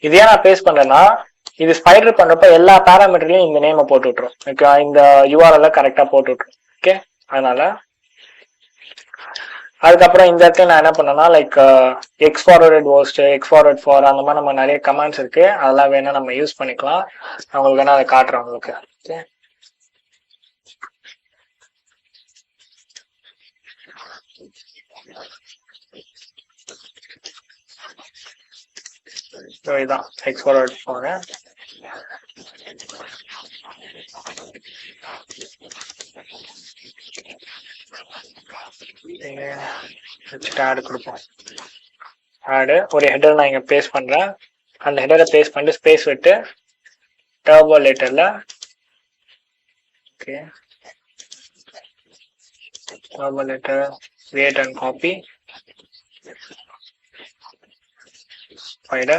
இதே நான் பேஸ்ட் பண்றேன்னா இது ஸ்பைடர் பண்றப்ப எல்லா பேராமீட்டர்லயும் இந்த நேமை போட்டு விட்டுரும். ஓகே, இந்த யூஆர்எல் கரெக்டா போட்டு விட்டுரும். ஓகே, அதனால அதுக்கப்புறம் இந்த இடத்துல நான் என்ன பண்ணேன்னா லைக் எக்ஸ் ஃபார்வர்ட் வோஸ்ட், எக்ஸ் ஃபார்வர்ட் ஃபார் அந்த மாதிரி நம்ம நிறைய கமாண்ட்ஸ் இருக்கு, அதெல்லாம் வேணா நம்ம யூஸ் பண்ணிக்கலாம். உங்களுக்கு வேணா அதை காட்டுறேன் உங்களுக்கு. ஓகே, இதுதான் எக்ஸ் ஃபார்வர்ட் ஃபார். ஆடு கொடுப்போம். ஆடு ஒரு ஹெடர் நான் இங்க பேஸ்ட் பண்றேன். அந்த ஹெடரை பேஸ்ட் பண்ணிட்டு ஸ்பேஸ் விட்டு டர்போ லேட்டர்ல okay turbo later create and copy spider